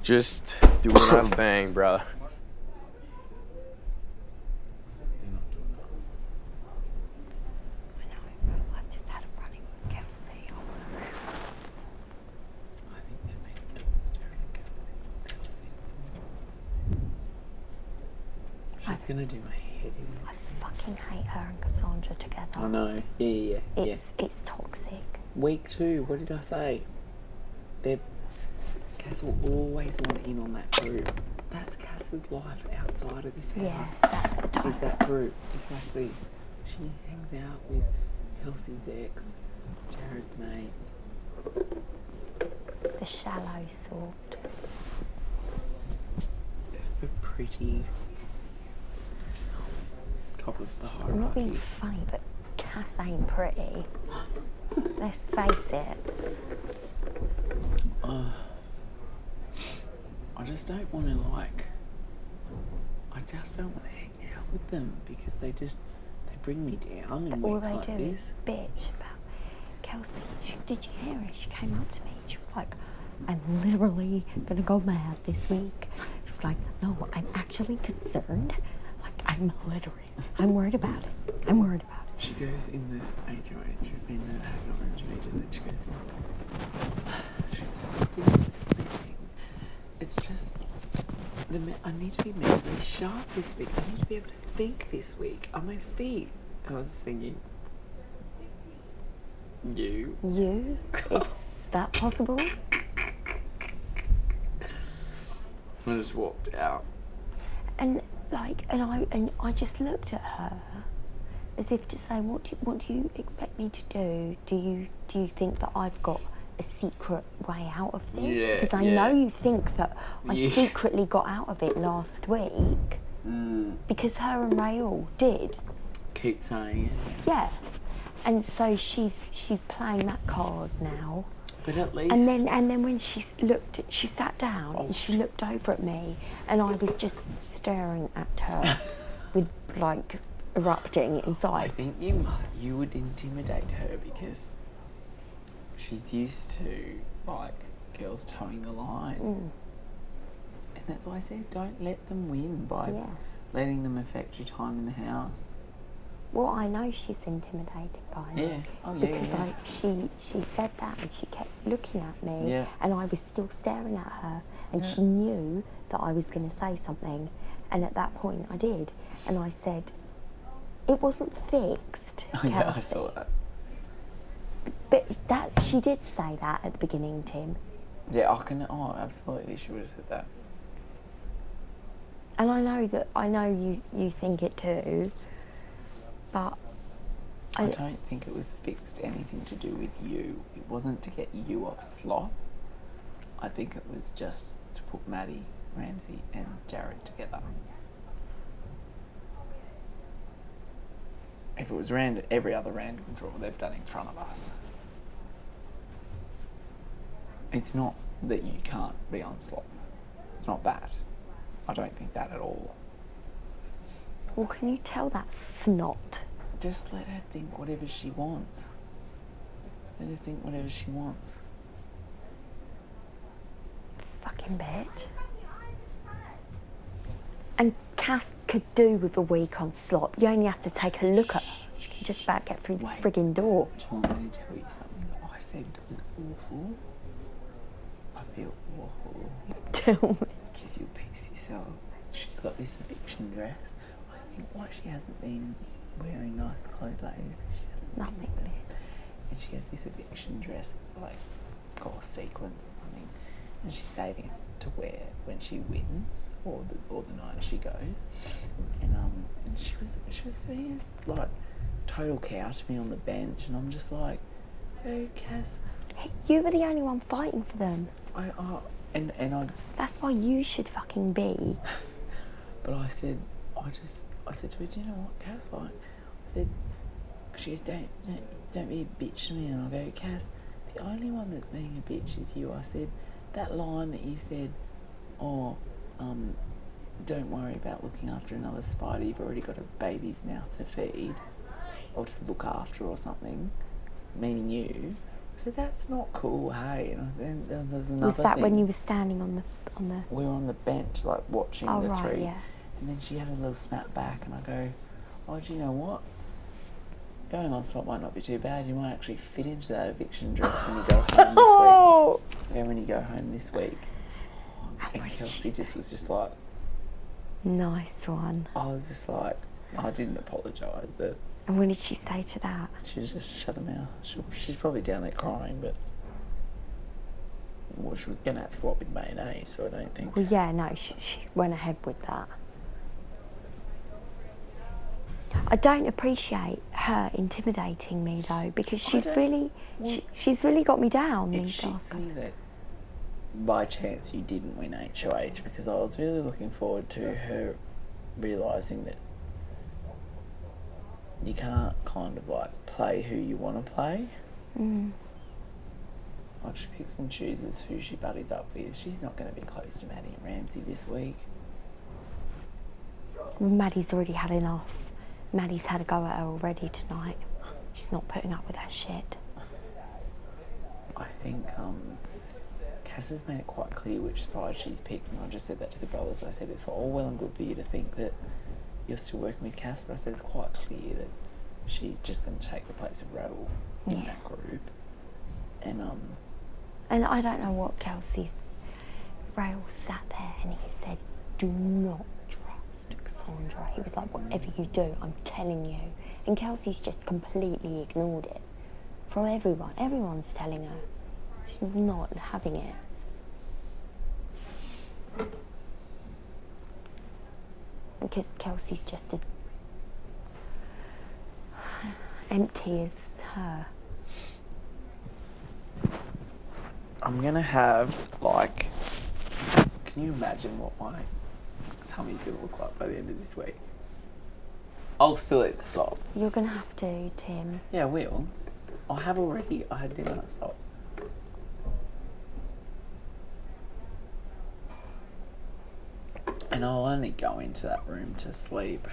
Just doing our thing, bro. I've just had a running with Kelsey. I think they're making She's gonna do my head in. I fucking hate her and Cassandra together. I know. Yeah. It's toxic. Week 2, what did I say? Cass will always want in on that group. That's Cass's life outside of this house. Yes, that's the type. Is that group. Exactly. She hangs out with Kelsey's ex, Jared's mates. The shallow sort. Just the pretty top of the I'm not being hierarchy. funny, but Cass ain't pretty. Let's face it. I just don't want to I just don't want to hang out with them because they bring me down in All weeks they like do this. is bitch about Kelsey. Did you hear her? She came up to me. She was like, I'm literally gonna go mad this week. She was like, no, I'm actually concerned. Like, I'm worried about it. I'm worried about it. She goes in the HOH, in the Happy Orange Pages, and she goes, sleeping. It's just, I need to be mentally sharp this week. I need to be able to think this week on my feet. And I was just thinking, you? You? Is that possible? I just walked out. And I just looked at her as if to say, what do you expect me to do? Do you think that I've got a secret way out of this? Yeah, because I know you think that I secretly got out of it last week. Because her and Rael did. Keep saying it. Yeah. And so she's playing that card now. But at least. And then when she sat down and she looked over at me, and I was just staring at her with like erupting I inside. think you would intimidate her because she's used to girls towing the line. And that's why I said don't let them win by letting them affect your time in the house. Well, I know she's intimidated by me. Yeah. Oh, yeah. Because she said that and she kept looking at me. Yeah. And I was still staring at her. And she knew that I was going to say something. And at that point I did. And I said, it wasn't fixed, Oh, yeah, I Kelsey. saw that. But she did say that at the beginning, Tim. Yeah, absolutely, she would have said that. And I know you think it too. But I don't think it was fixed anything to do with you. It wasn't to get you off slop. I think it was just to put Maddie, Ramsey and Jared together. If it was every other random draw they've done in front of us. It's not that you can't be on slop. It's not that. I don't think that at all. well, can you tell that snot? Just let her think whatever she wants. Let her think whatever she wants. Fucking bitch. And Cass could do with a week on slop. You only have to take a look at her. She can just about get through the frigging door. Do you want me to tell you something that I said that was awful? I feel awful. Tell me. Because you'll piss yourself. She's got this eviction dress. I think why she hasn't been wearing nice clothes lately. Nothing, bitch. And she has this eviction dress. It's like got sequins or something. And she's saving it to wear when she wins or the night she goes. And she was being like total cow to me on the bench, and I'm just like, oh Cass. Hey, you were the only one fighting for them. And I. That's why you should fucking be. But I said to her, do you know what, Cass? Like, I said, she goes, don't be a bitch to me. And I go, Cass, the only one that's being a bitch is you. I said, that line that you said, don't worry about looking after another spider. You've already got a baby's mouth to feed or to look after or something, meaning you. I said, that's not cool, hey. And I said, there's another Was that thing. when you were standing On the... We were on the bench, like, watching Oh, the right, three. yeah. And then she had a little snap back, and I go, oh, do you know what? Going on slop might not be too bad. You might actually fit into that eviction dress when you go home this week. Yeah, when you go home this week. And Kelsey was just like... Nice one. I was just like... I didn't apologise, but... And what did she say to that? She was just shut her mouth. She's probably down there crying, but... Well, she was going to have slop with mayonnaise, so I don't think... Well, yeah, no, she went ahead with that. I don't appreciate her intimidating me, though, because she's really got me down. It shits me that by chance you didn't win HOH, because I was really looking forward to her realising that you can't kind of like play who you want to play. Like she picks and chooses who she buddies up with. She's not going to be close to Maddie and Ramsey this week. Maddie's already had enough. Maddie's had a go at her already tonight. She's not putting up with that shit. I think Cass has made it quite clear which side she's picked, and I just said that to the brothers. I said it's all well and good for you to think that you're still working with Cass, but I said it's quite clear that she's just going to take the place of Raoul in that group. And I don't know what Kelsey's... Raoul sat there and he said, do not trust Cassandra. He was like, whatever you do, I'm telling you. And Kelsey's just completely ignored it. From everyone. Everyone's telling her. She's not having it. Because Kelsey's just as empty as her. I'm going to have, like... Can you imagine what my tummy's going to look like by the end of this week? I'll still eat the slop. You're going to have to, Tim. Yeah, I will. I have already. I had dinner at slop. And I'll only go into that room to sleep